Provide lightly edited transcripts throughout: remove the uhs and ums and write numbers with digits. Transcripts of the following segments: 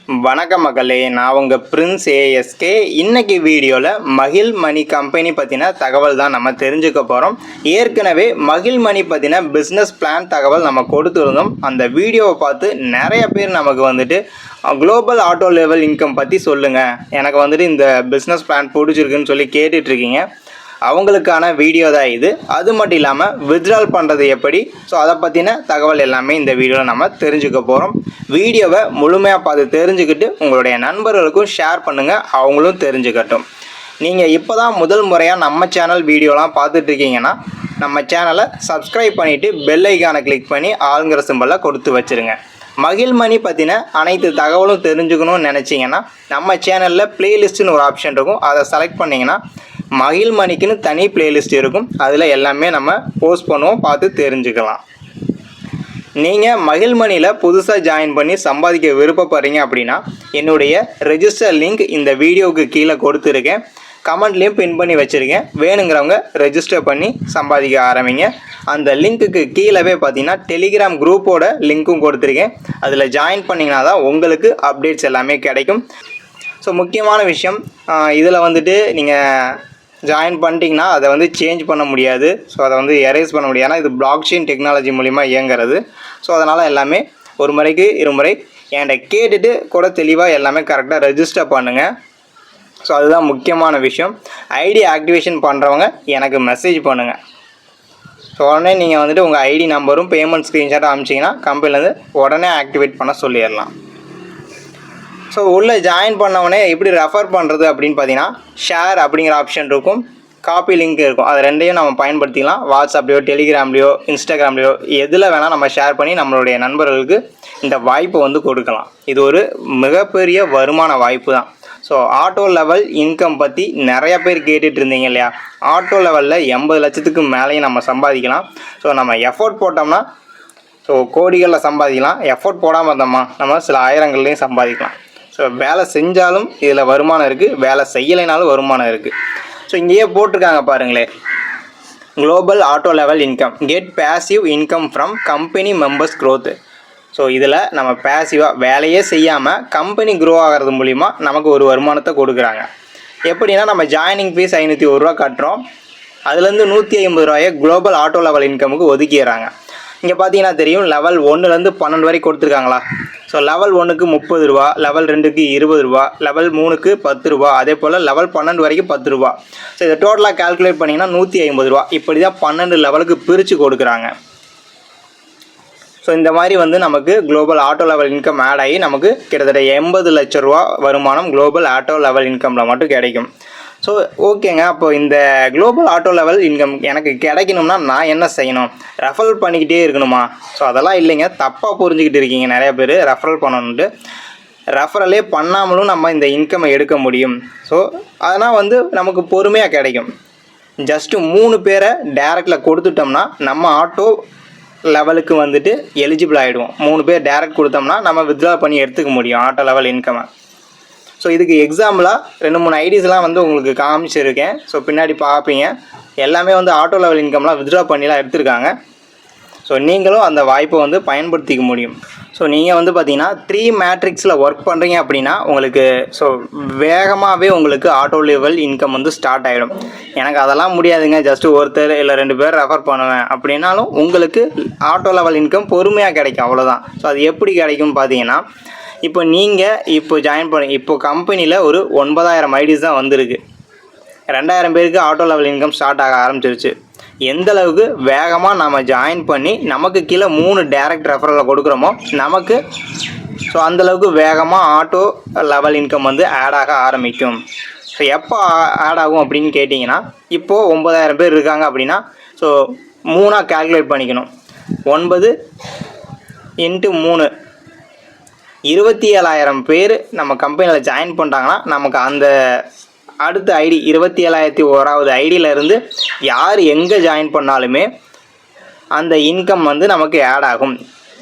வணக்கம் மக்களே, நான் உங்கள் பிரின்ஸ் ஏஎஸ்கே. இன்னைக்கு வீடியோவில் மகிழ் மணி கம்பெனி பற்றின தகவல் தான் நம்ம தெரிஞ்சுக்க போகிறோம். ஏற்கனவே மகிழ் மணி பற்றின பிஸ்னஸ் பிளான் தகவல் நம்ம கொடுத்துருந்தோம். அந்த வீடியோவை பார்த்து நிறைய பேர் நமக்கு குளோபல் ஆட்டோ லெவல் இன்கம் பற்றி சொல்லுங்கள், எனக்கு இந்த பிஸ்னஸ் பிளான் பிடிச்சிருக்குன்னு சொல்லி கேட்டுட்ருக்கீங்க. அவங்களுக்கான வீடியோ தான் இது. அது மட்டும் இல்லாமல் வித்ட்ரால் பண்ணுறது எப்படி, ஸோ அதை பற்றின தகவல் எல்லாமே இந்த வீடியோவில் நம்ம தெரிஞ்சுக்க போகிறோம். வீடியோவை முழுமையாக பார்த்து தெரிஞ்சுக்கிட்டு உங்களுடைய நண்பர்களுக்கும் ஷேர் பண்ணுங்கள், அவங்களும் தெரிஞ்சுக்கட்டும். நீங்கள் இப்போ தான் முதல் முறையாக நம்ம சேனல் வீடியோலாம் பார்த்துட்ருக்கீங்கன்னா நம்ம சேனலை சப்ஸ்கிரைப் பண்ணிவிட்டு பெல் ஐக்கானை கிளிக் பண்ணி ஆளுங்கிற சிம்பலை கொடுத்து வச்சுருங்க. மகிழ் மணி பற்றின அனைத்து தகவலும் தெரிஞ்சுக்கணும்னு நினச்சிங்கன்னா நம்ம சேனலில் ப்ளேலிஸ்ட்டுன்னு ஒரு ஆப்ஷன் இருக்கும். அதை செலக்ட் பண்ணிங்கன்னா மகிழ் மணிக்குன்னு தனி பிளேலிஸ்ட் இருக்கும். அதில் எல்லாமே நம்ம போஸ்ட் பண்ணுவோம், பார்த்து தெரிஞ்சுக்கலாம். நீங்கள் மகிழ் மணியில் புதுசாக ஜாயின் பண்ணி சம்பாதிக்க விருப்பப்படுறீங்க அப்படின்னா என்னுடைய ரெஜிஸ்டர் லிங்க் இந்த வீடியோவுக்கு கீழே கொடுத்துருக்கேன், கமெண்ட்லேயும் பின் பண்ணி வச்சுருக்கேன். வேணுங்கிறவங்க ரெஜிஸ்டர் பண்ணி சம்பாதிக்க ஆரம்பிங்க. அந்த லிங்க்குக்கு கீழே பார்த்தீங்கன்னா டெலிகிராம் குரூப்போட லிங்க்கும் கொடுத்துருக்கேன். அதில் ஜாயின் பண்ணிங்கன்னா தான் உங்களுக்கு அப்டேட்ஸ் எல்லாமே கிடைக்கும். ஸோ முக்கியமான விஷயம், இதில் நீங்கள் ஜாயின் பண்ணிட்டீங்கன்னா அதை சேஞ்ச் பண்ண முடியாது. ஸோ அதை எரேஸ் பண்ண முடியாது. ஏன்னா இது பிளாக் செயின் டெக்னாலஜி மூலிமா இயங்குறது. ஸோ அதனால் எல்லாமே ஒரு முறைக்கு இருமுறை என்கிட்ட கேட்டுட்டு கூட தெளிவாக எல்லாமே கரெக்டாக ரெஜிஸ்டர் பண்ணுங்கள். ஸோ அதுதான் முக்கியமான விஷயம். ஐடி ஆக்டிவேஷன் பண்ணுறவங்க எனக்கு மெசேஜ் பண்ணுங்கள். ஸோ உடனே நீங்கள் உங்கள் ஐடி நம்பரும் பேமெண்ட் ஸ்க்ரீன்ஷாட் அனுப்பிச்சிங்கன்னா கம்பெனிலேருந்து உடனே ஆக்டிவேட் பண்ண சொல்லிடலாம். ஸோ உள்ளே ஜாயின் பண்ணவொடனே எப்படி ரெஃபர் பண்ணுறது அப்படின்னு பார்த்தீங்கன்னா ஷேர் அப்படிங்கிற ஆப்ஷன் இருக்கும், காப்பி லிங்க் இருக்கும். அது ரெண்டையும் நம்ம பயன்படுத்திக்கலாம். வாட்ஸ்அப்லையோ டெலிகிராம்லையோ இன்ஸ்டாகிராம்லையோ எதில் வேணால் நம்ம ஷேர் பண்ணி நம்மளுடைய நண்பர்களுக்கு இந்த வாய்ப்பை கொடுக்கலாம். இது ஒரு மிகப்பெரிய வருமான வாய்ப்பு தான். ஸோ ஆட்டோ லெவல் இன்கம் பற்றி நிறையா பேர் கேட்டுட்டு இருந்தீங்க இல்லையா? ஆட்டோ லெவலில் 80 லட்சத்துக்கு மேலேயும் நம்ம சம்பாதிக்கலாம். ஸோ நம்ம எஃபோர்ட் போட்டோம்னா கோடிகளில் சம்பாதிக்கலாம். எஃபோர்ட் போடாமல் இருந்தோம்மா நம்ம சில ஆயிரங்கள்லேயும் சம்பாதிக்கலாம். ஸோ வேலை செஞ்சாலும் இதில் வருமானம் இருக்குது, வேலை செய்யலைனாலும் வருமானம் இருக்குது. ஸோ இங்கேயே போட்டிருக்காங்க பாருங்களேன், global auto level income, get passive income from company members growth. So இதில் நம்ம பேசிவாக வேலையே செய்யாமல் கம்பெனி க்ரோ ஆகிறது மூலிமா நமக்கு ஒரு வருமானத்தை கொடுக்குறாங்க. எப்படின்னா நம்ம ஜாயினிங் ஃபீஸ் 501 ரூபா கட்டுறோம், அதுலேருந்து 150 ரூபாயை குளோபல் ஆட்டோ லெவல் இன்கமுக்கு ஒதுக்கிடுறாங்க. இங்கே பார்த்தீங்கன்னா தெரியும், லெவல் 1லேருந்து 12 வரைக்கும் கொடுத்துருக்காங்களா? ஸோ லெவல் 1க்கு 30 ரூபா, லெவல் 2க்கு 20 ரூபா, லெவல் 3க்கு 10 ரூபா, அதே போல் லெவல் 12 வரைக்கும் 10 ரூபா. ஸோ இதை டோட்டலாக கால்குலேட் பண்ணிங்கன்னா 150 ரூபா. இப்படி தான் 12 லெவலுக்கு பிரித்து கொடுக்குறாங்க. ஸோ இந்த மாதிரி நமக்கு global auto level income add ஆகி நமக்கு கிட்டத்தட்ட 80 லட்ச ரூபா வருமானம் குளோபல் ஆட்டோ லெவல் இன்கமில் மட்டும் கிடைக்கும். ஸோ ஓகேங்க, அப்போ இந்த குளோபல் ஆட்டோ லெவல் இன்கம் எனக்கு கிடைக்கணும்னா நான் என்ன செய்யணும்? ரெஃபரல் பண்ணிக்கிட்டே இருக்கணுமா? ஸோ அதெல்லாம் இல்லைங்க, தப்பாக புரிஞ்சுக்கிட்டு இருக்கீங்க நிறைய பேர். ரெஃபரல் பண்ணணுன்ட்டு ரெஃபரலே பண்ணாமலும் நம்ம இந்த இன்கம்மை எடுக்க முடியும். ஸோ அதனால் நமக்கு பொறுமையாக கிடைக்கும். ஜஸ்ட்டு 3 பேரை டேரெக்டில் கொடுத்துட்டோம்னா நம்ம ஆட்டோ லெவலுக்கு எலிஜிபிள் ஆகிடுவோம். 3 பேர் டேரெக்ட் கொடுத்தோம்னா நம்ம வித்ட்ரா பண்ணி எடுத்துக்க முடியும் ஆட்டோ லெவல் இன்கம்மை. ஸோ இதுக்கு எக்ஸாம்பிளாக 2-3 ஐடிஸ்லாம் உங்களுக்கு காமிச்சிருக்கேன். ஸோ பின்னாடி பார்ப்பீங்க, எல்லாமே ஆட்டோ லெவல் இன்கம்லாம் வித்ட்ரா பண்ணிலாம் எடுத்திருக்காங்க. ஸோ நீங்களும் அந்த வாய்ப்பை பயன்படுத்திக்க முடியும். ஸோ நீங்கள் பார்த்தீங்கன்னா 3 மேட்ரிக்ஸில் ஒர்க் பண்ணுறீங்க அப்படின்னா உங்களுக்கு வேகமாகவே உங்களுக்கு ஆட்டோ லெவல் இன்கம் ஸ்டார்ட் ஆகிடும். எனக்கு அதெல்லாம் முடியாதுங்க, ஜஸ்ட்டு ஒருத்தர் இல்லை 2 பேர் ரெஃபர் பண்ணுவேன் அப்படின்னாலும் உங்களுக்கு ஆட்டோ லெவல் இன்கம் பொறுமையாக கிடைக்கும், அவ்வளோதான். ஸோ அது எப்படி கிடைக்கும்னு பார்த்தீங்கன்னா, இப்போ நீங்கள் ஜாயின் பண்ணி கம்பெனியில் ஒரு 9000 ஐடிஸ் தான் வந்திருக்கு. 2000 பேருக்கு ஆட்டோ லெவல் இன்கம் ஸ்டார்ட் ஆக ஆரம்பிச்சிருச்சு. எந்த அளவுக்கு வேகமாக நம்ம ஜாயின் பண்ணி நமக்கு கீழே 3 டேரக்ட் ரெஃபரலில் கொடுக்குறோமோ நமக்கு ஸோ அந்தளவுக்கு வேகமாக ஆட்டோ லெவல் இன்கம் ஆட் ஆக ஆரம்பிக்கும். ஸோ எப்போ ஆட் ஆகும் அப்படின்னு கேட்டிங்கன்னா, இப்போது 9000 பேர் இருக்காங்க அப்படின்னா ஸோ 3ஆக கால்குலேட் பண்ணிக்கணும். 9 × 3 27,000 பேர் நம்ம கம்பெனியில் ஜாயின் பண்ணிட்டாங்கன்னா நமக்கு அந்த அடுத்த ஐடி 27,001வது ஐடியிலேருந்து யார் எங்கே ஜாயின் பண்ணாலுமே அந்த இன்கம் நமக்கு ஆட் ஆகும்.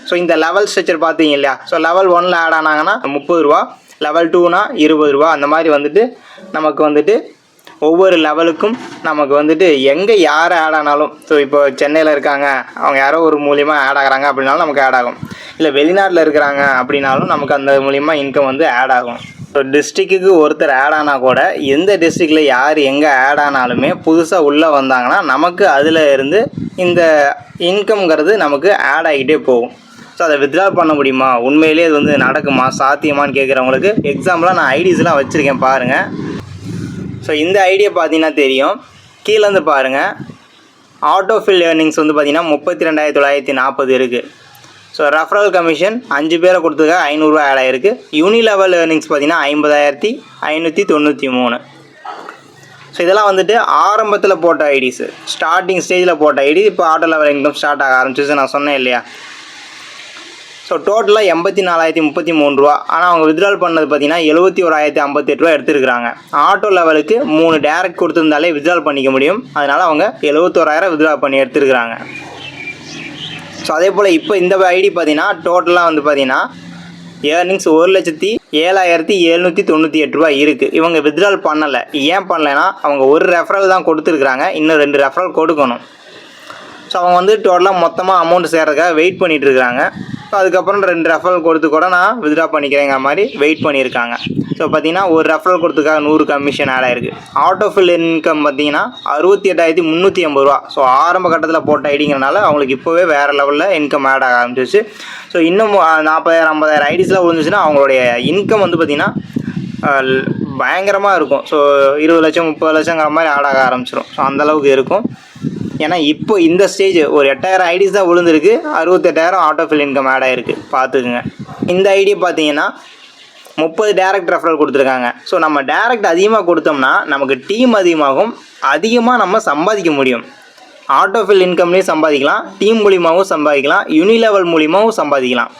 ஸோ இந்த லெவல் ஸ்ட்ரக்சர் பார்த்தீங்க இல்லையா? ஸோ லெவல் 1ல் ஆட் ஆனாங்கன்னா 30 ரூபா, லெவல் 2னா 20 ரூபா, அந்த மாதிரி நமக்கு ஒவ்வொரு லெவலுக்கும் நமக்கு வந்துட்டு எங்கே யார் ஆட் ஆனாலும், ஸோ இப்போ சென்னையில் இருக்காங்க அவங்க யாரோ ஒரு மூலியமாக ஆட் ஆகிறாங்க அப்படின்னாலும் நமக்கு ஆட் ஆகும், இல்லை வெளிநாட்டில் இருக்கிறாங்க அப்படின்னாலும் நமக்கு அந்த மூலிமா இன்கம் வந்து ஆட் ஆகும். ஸோ டிஸ்ட்ரிக்ட்டுக்கு ஒருத்தர் ஆட் ஆனால் கூட எந்த டிஸ்ட்ரிக்டில் யார் எங்கே ஆட் ஆனாலுமே புதுசாக உள்ளே வந்தாங்கன்னா நமக்கு அதில் இருந்து இந்த இன்கம்ங்கிறது நமக்கு ஆட் ஆகிட்டே போகும். ஸோ அதை வித்ட்ரா பண்ண முடியுமா, உண்மையிலே இது வந்து நடக்குமா, சாத்தியமானு கேட்குறவங்களுக்கு எக்ஸாம்பிளாக நான் ஐடிஸ்லாம் வச்சுருக்கேன் பாருங்கள். ஸோ இந்த ஐடியா பார்த்தீங்கன்னா தெரியும், கீழேருந்து பாருங்கள். ஆட்டோஃபில் ஏர்னிங்ஸ் வந்து பார்த்திங்கன்னா 32,940 இருக்குது. ஸோ ரெஃபரல் கமிஷன் 5 பேரை கொடுத்ததுக்காக 500 ரூபா ஆட் ஆகிருக்கு. யூனிலெவல் ஏர்னிங்ஸ் பார்த்திங்கன்னா 50,593. ஸோ இதெல்லாம் வந்துட்டு ஆரம்பத்தில் போட்ட ஐடிஸு, ஸ்டார்டிங் ஸ்டேஜில் போட்ட ஐடி. இப்போ ஆட்டோ லெவல் இன்கம் ஸ்டார்ட் ஆக ஆரம்பிச்சிச்சு, நான் சொன்னேன் இல்லையா. ஸோ டோட்டலாக 84,033 ரூபா. ஆனால் அவங்க வித்ட்ரால் பண்ணது பார்த்திங்கன்னா 71,058 ரூபா எடுத்துருக்குறாங்க. ஆட்டோ லெவலுக்கு 3 டேரக்ட் கொடுத்துருந்தாலே வித்ட்ரால் பண்ணிக்க முடியும், அதனால் அவங்க 71,000 வித்ட்ரா பண்ணி எடுத்துருக்குறாங்க. ஸோ அதே போல் இப்போ இந்த ஐடி பார்த்திங்கன்னா டோட்டலாக வந்து பார்த்திங்கன்னா ஏர்னிங்ஸ் 1,07,798 ரூபா இருக்குது. இவங்க வித்ட்ரால் பண்ணலை. ஏன் பண்ணலைன்னா அவங்க ஒரு ரெஃபரல் தான் கொடுத்துருக்குறாங்க, இன்னும் 2 ரெஃபரல் கொடுக்கணும். ஸோ அவங்க வந்து டோட்டலாக மொத்தமாக அமௌண்ட் சேர்றதுக்காக வெயிட் பண்ணிகிட்ருக்குறாங்க. ஸோ அதுக்கப்புறம் 2 ரெஃபரல் கொடுத்து கூட நான் வித்ட்ரா பண்ணிக்கிறேங்கிற மாதிரி வெயிட் பண்ணியிருக்காங்க. ஸோ பார்த்திங்கன்னா ஒரு ரெஃபரல் கொடுத்துக்காக 100 கமிஷன் ஆட் ஆகிருக்கு. ஆட்டோஃபில் இன்கம் பார்த்திங்கன்னா 68,380 ரூபா. ஸோ ஆரம்ப கட்டத்தில் போட்ட ஐடிங்கிறனால அவங்களுக்கு இப்போவே வேறு லெவலில் இன்கம் ஆட் ஆக ஆரம்பிச்சிச்சு. ஸோ இன்னும் 40,000 50,000 ஐடிஸ்லாம் விழுந்துச்சுன்னா அவங்களுடைய இன்கம் வந்து பார்த்திங்கன்னா பயங்கரமாக இருக்கும். ஸோ 20 லட்சம் 30 லட்சங்கிற மாதிரி ஆட் ஆக ஆரம்பிச்சிடும். ஸோ அந்தளவுக்கு இருக்கும். ஏன்னா இப்போ இந்த ஸ்டேஜ் ஒரு 8,000 ஐடிஸ் தான் விழுந்துருக்கு, 68,000 ஆட்டோஃபில் இன்கம் ஆட் ஆகிருக்கு, பார்த்துக்குங்க. இந்த ஐடி பார்த்தீங்கன்னா 30 டேரக்ட் ரெஃபரல் கொடுத்துருக்காங்க. ஸோ நம்ம டேரக்ட் அதிகமாக கொடுத்தோம்னா நமக்கு டீம் அதிகமாக நம்ம சம்பாதிக்க முடியும். ஆட்டோஃபில் இன்கம்லேயும் சம்பாதிக்கலாம், டீம் மூலியமாகவும் சம்பாதிக்கலாம், யூனிலெவல் மூலியமாகவும் சம்பாதிக்கலாம்.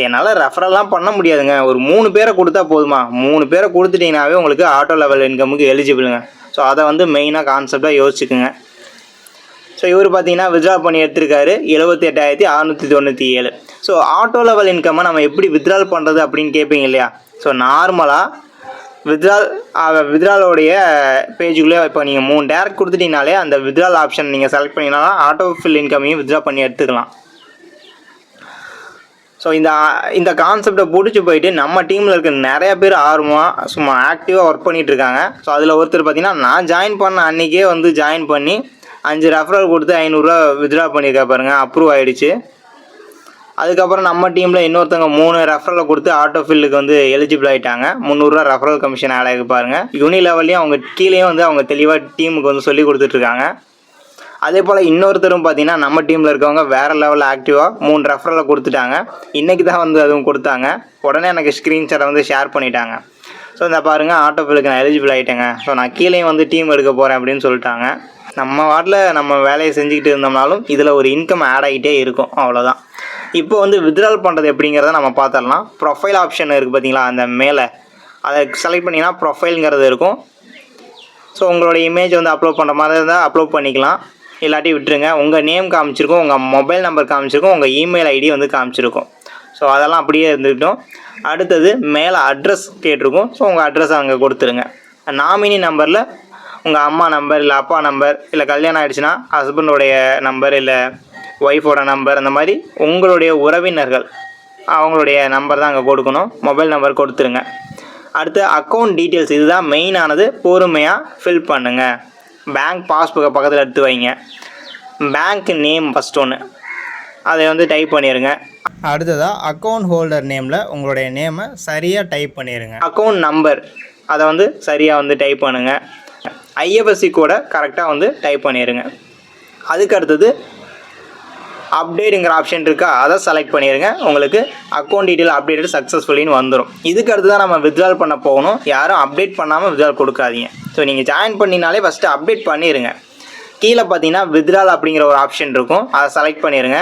என்னால் ரெஃபரெல்லாம் பண்ண முடியாதுங்க, ஒரு 3 பேரை கொடுத்தா போதுமா, 3 பேரை கொடுத்துட்டிங்கனாவே உங்களுக்கு ஆட்டோ லெவல் இன்கமுக்கு எலிஜிபிளுங்க. ஸோ அதை வந்து மெயினாக கான்செப்டாக யோசிச்சுக்குங்க. ஸோ இவர் பார்த்தீங்கன்னா வித்ட்ரா பண்ணி எடுத்திருக்காரு 78,697. ஸோ ஆட்டோ லெவல் இன்கம்மை நம்ம எப்படி வித்ட்ரால் பண்ணுறது அப்படின்னு கேட்பீங்க இல்லையா. ஸோ நார்மலாக வித்ட்ராலோடைய பேஜுக்குள்ளே இப்போ நீங்கள் 3 டேரக்ட் கொடுத்துட்டீங்கனாலே அந்த வித்ட்ரால் ஆப்ஷன் நீங்கள் செலக்ட் பண்ணிங்கன்னா ஆட்டோஃபில் இன்கமையும் வித்ட்ரா பண்ணி எடுத்துக்கலாம். ஸோ இந்த கான்செப்டை பிடிச்சி போயிட்டு நம்ம டீமில் இருக்க நிறைய பேர் ஆர்வமாக சும்மா ஆக்டிவாக ஒர்க் பண்ணிகிட்ருக்காங்க. ஸோ அதில் ஒருத்தர் பார்த்திங்கன்னா நான் ஜாயின் பண்ண அன்றைக்கே வந்து ஜாயின் பண்ணி 5 ரெஃபரல் கொடுத்து 500 ரூபா வித்ட்ரா பண்ணியிருக்கா பாருங்கள், அப்ரூவ் ஆகிடுச்சு. அதுக்கப்புறம் நம்ம டீமில் இன்னொருத்தவங்க 3 ரெஃபரலை கொடுத்து ஆட்டோஃபில்லுக்கு வந்து எலிஜிபிள் ஆகிட்டாங்க. 300 ரூபா ரெஃபரல் கமிஷன் ஆட் ஆகி பாருங்கள். யூனி லெவல்லையும் அவங்க கீழேயும் வந்து அவங்க தெளிவாக டீமுக்கு வந்து சொல்லி கொடுத்துட்ருக்காங்க. அதே போல் இன்னொருத்தரும் பார்த்திங்கன்னா நம்ம டீமில் இருக்கவங்க வேறு லெவலில் ஆக்டிவாக 3 ரெஃபரலை கொடுத்துட்டாங்க. இன்றைக்கி தான் வந்து அதுவும் கொடுத்தாங்க. உடனே எனக்கு ஸ்க்ரீன்ஷாட்டை வந்து ஷேர் பண்ணிட்டாங்க. ஸோ இந்த பாருங்கள் ஆட்டோஃபில்லுக்கு நான் எலிஜிபிள் ஆகிட்டேங்க, ஸோ நான் கீழேயும் வந்து டீம் எடுக்க போகிறேன் அப்படின்னு சொல்லிட்டாங்க. நம்ம வாட்டில் நம்ம வேலையை செஞ்சுக்கிட்டு இருந்தோம்னாலும் இதில் ஒரு இன்கம் ஆட் ஆகிட்டே இருக்கும், அவ்வளோதான். இப்போ வந்து வித்ட்ரால் பண்ணுறது எப்படிங்கிறத நம்ம பார்த்துடலாம். ப்ரொஃபைல் ஆப்ஷன் இருக்குது பார்த்தீங்களா, அந்த மேலே அதை செலக்ட் பண்ணிங்கன்னா ப்ரொஃபைலுங்கிறது இருக்கும். ஸோ உங்களோட இமேஜ் வந்து அப்லோட் பண்ணுற மாதிரி இருந்தால் அப்லோட் பண்ணிக்கலாம், இல்லாட்டி விட்டுருங்க. உங்கள் நேம் காமிச்சிருக்கும், உங்கள் மொபைல் நம்பர் காமிச்சிருக்கும், உங்கள் இமெயில் ஐடி வந்து காமிச்சிருக்கும். ஸோ அதெல்லாம் அப்படியே இருந்துக்கிட்டோம். அடுத்தது மேலே அட்ரஸ் கேட்டிருக்கும். ஸோ உங்கள் அட்ரஸ் அங்கே கொடுத்துருங்க. நாமினி நம்பரில் உங்கள் அம்மா நம்பர் இல்லை அப்பா நம்பர், இல்லை கல்யாணம் ஆகிடுச்சுன்னா ஹஸ்பண்டோடைய நம்பர் இல்லை ஒய்ஃபோட நம்பர், அந்த மாதிரி உங்களுடைய உறவினர்கள் அவங்களுடைய நம்பர் தான் அங்கே கொடுக்கணும். மொபைல் நம்பர் கொடுத்துருங்க. அடுத்து அக்கௌண்ட் டீட்டெயில்ஸ், இதுதான் மெயினானது, பொறுமையாக ஃபில் பண்ணுங்கள். பேங்க் பாஸ்புக்கை பக்கத்தில் எடுத்து வைங்க. பேங்க் நேம் ஃபஸ்ட் ஒன்று அதை வந்து டைப் பண்ணிடுங்க. அடுத்ததாக அக்கௌண்ட் ஹோல்டர் நேமில் உங்களுடைய நேமை சரியாக டைப் பண்ணிடுங்க. அக்கௌண்ட் நம்பர் அதை வந்து சரியாக வந்து டைப் பண்ணுங்கள். ஐஎஃப்எஸ்சி கோடை கரெக்டாக வந்து டைப் பண்ணிடுங்க. அதுக்கு அடுத்தது அப்டேட்டுங்கிற ஆப்ஷன் இருக்கா, அதை செலக்ட் பண்ணிடுங்க. உங்களுக்கு அக்கௌண்ட் டீட்டெயில் அப்டேட்டட் சக்ஸஸ்ஃபுல்லின்னு வந்துடும். இதுக்கு அடுத்து தான் நம்ம வித்ட்ரால் பண்ண போகணும். யாரும் அப்டேட் பண்ணாமல் வித்ட்ரால் கொடுக்காதீங்க. ஸோ நீங்கள் ஜாயின் பண்ணினாலே ஃபஸ்ட்டு அப்டேட் பண்ணிடுங்க. கீழே பார்த்தீங்கன்னா வித்ட்ரால் அப்படிங்கிற ஒரு ஆப்ஷன் இருக்கும், அதை செலக்ட் பண்ணிடுங்க.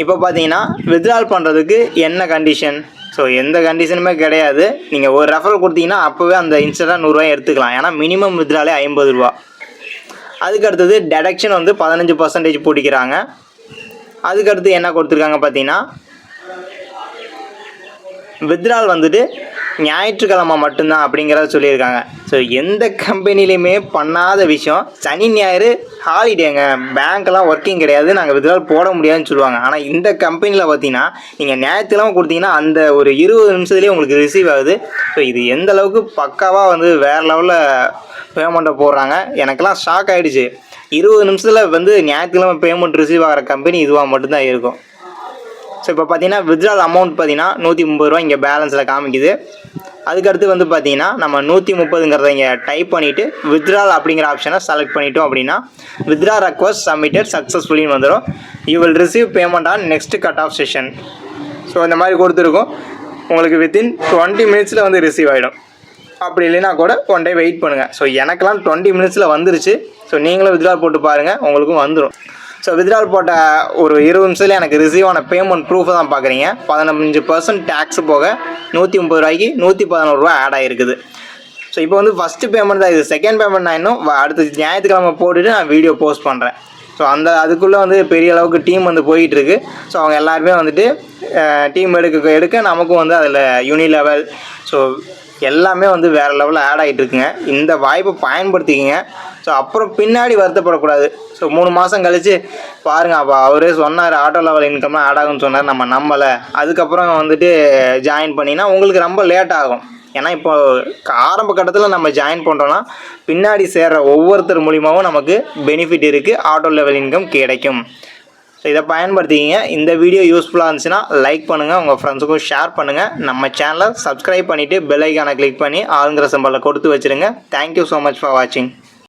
இப்போ பார்த்தீங்கன்னா வித்ட்ரால் பண்ணுறதுக்கு என்ன கண்டிஷன், ஸோ எந்த கண்டிஷனுமே கிடையாது. நீங்கள் ஒரு ரெஃபரல் கொடுத்தீங்கன்னா அப்போவே அந்த இன்ஸ்டண்ட்டாக 100 ரூபாய் எடுத்துக்கலாம். ஏன்னா மினிமம் வித்ட்ராலே 50 ரூபா. அதுக்கு அடுத்தது டெடக்ஷன் வந்து 15% பிடிக்கிறாங்க. அதுக்கடுத்து என்ன கொடுத்துருக்காங்க பார்த்தீங்கன்னா வித்ட்ரால் வந்துட்டு ஞாயிற்றுக்கிழமை மட்டும்தான் அப்படிங்கிறத சொல்லியிருக்காங்க. ஸோ எந்த கம்பெனிலையுமே பண்ணாத விஷயம் சனி ஞாயிறு ஹாலிடேங்க, பேங்க்லாம் ஒர்க்கிங் கிடையாது, நாங்கள் வித்ட்ரால் போட முடியாதுன்னு சொல்லுவாங்க. ஆனால் இந்த கம்பெனியில் பார்த்தீங்கன்னா நீங்கள் ஞாயிற்றுக்கிழமை கொடுத்தீங்கன்னா அந்த ஒரு 20 நிமிஷத்துலேயே உங்களுக்கு ரிசீவ் ஆகுது. ஸோ இது எந்த அளவுக்கு பக்காவாக வந்து வேறு லெவலில் பேமெண்ட்டை போடுறாங்க. எனக்கெல்லாம் ஷாக் ஆகிடுச்சு. 20 நிமிஷத்தில் வந்து ஞாயிற்றுக்கிழமை பேமெண்ட் ரிசீவ் ஆகிற கம்பெனி இதுவாக மட்டும்தான் இருக்கும். ஸோ இப்போ பார்த்தீங்கன்னா வித்ட்ரால் அமௌண்ட் பார்த்தீங்கன்னா 130 ரூபா இங்கே பேலன்ஸில் காமிக்குது. அதுக்கடுத்து வந்து பார்த்தீங்கன்னா நம்ம 130ங்கிறத இங்கே டைப் பண்ணிவிட்டு வித்ட்ரால் அப்படிங்கிற ஆப்ஷனை செலக்ட் பண்ணிட்டோம் அப்படின்னா வித்ட்ரா ரெக்வஸ்ட் சப்மிட்டட் சக்ஸஸ்ஃபுல்லின்னு வந்துடும். You will receive payment on next cut off session. So இந்த மாதிரி கொடுத்துருக்கோம். உங்களுக்கு வித்தின் 20 மினிட்ஸில் வந்து ரிசீவ் ஆகிடும். அப்படி இல்லைன்னா கூட ஒன் டே வெயிட் பண்ணுங்கள். ஸோ எனக்கெல்லாம் 20 மினிட்ஸில் வந்துருச்சு. ஸோ நீங்களும் வித்ட்ரால் போட்டு பாருங்கள், உங்களுக்கும் வந்துடும். ஸோ வித்ட்ரால் போட்ட ஒரு 20 நிமிஷத்தில் எனக்கு ரிசீவ் ஆன பேமெண்ட் ப்ரூஃபை தான் பார்க்குறீங்க. 15% டேக்ஸ் போக 130 ரூபாய்க்கு 111 ரூபா ஆட் ஆகிருக்குது. ஸோ இப்போ வந்து ஃபஸ்ட்டு பேமெண்ட் தான் இது. செகண்ட் பேமெண்ட் நான் இன்னும் அடுத்த ஞாயிற்றுக்கிழமை போட்டுட்டு நான் வீடியோ போஸ்ட் பண்ணுறேன். ஸோ அதுக்குள்ளே வந்து பெரிய அளவுக்கு டீம் வந்து போயிட்டுருக்கு. ஸோ அவங்க எல்லாருமே வந்துட்டு டீம் எடுக்க நமக்கும் வந்து அதில் யூனி லெவல் ஸோ எல்லாமே வந்து வேறு லெவலில் ஆட் ஆகிட்டு இருக்குங்க. இந்த வாய்ப்பை பயன்படுத்திக்கிங்க. ஸோ அப்புறம் பின்னாடி வருத்தப்படக்கூடாது. ஸோ 3 மாதம் கழித்து பாருங்கள், அப்போ அவரே சொன்னார் ஆட்டோ லெவல் இன்கம்லாம் ஆட் ஆகும்னு சொன்னார், நம்ம நம்பலை. அதுக்கப்புறம் வந்துட்டு ஜாயின் பண்ணினா உங்களுக்கு ரொம்ப லேட் ஆகும். ஏன்னா இப்போ ஆரம்ப கட்டத்தில் நம்ம ஜாயின் பண்ணுறோன்னா பின்னாடி சேர்கிற ஒவ்வொருத்தர் மூலிமாவும் நமக்கு பெனிஃபிட் இருக்குது, ஆட்டோ லெவல் இன்கம் கிடைக்கும். ஸோ இதை பயன்படுத்திக்கிங்க. இந்த வீடியோ யூஸ்ஃபுல்லாக இருந்துச்சுன்னா லைக் பண்ணுங்கள், உங்கள் ஃப்ரெண்ட்ஸுக்கும் ஷேர் பண்ணுங்கள். நம்ம சேனலை சப்ஸ்கிரைப் பண்ணிவிட்டு பெல் ஐக்கானை கிளிக் பண்ணி ஆளுங்கிற சிம்பலில் கொடுத்து வச்சுருங்க. தேங்க்யூ ஸோ மச் ஃபார் வாட்சிங்.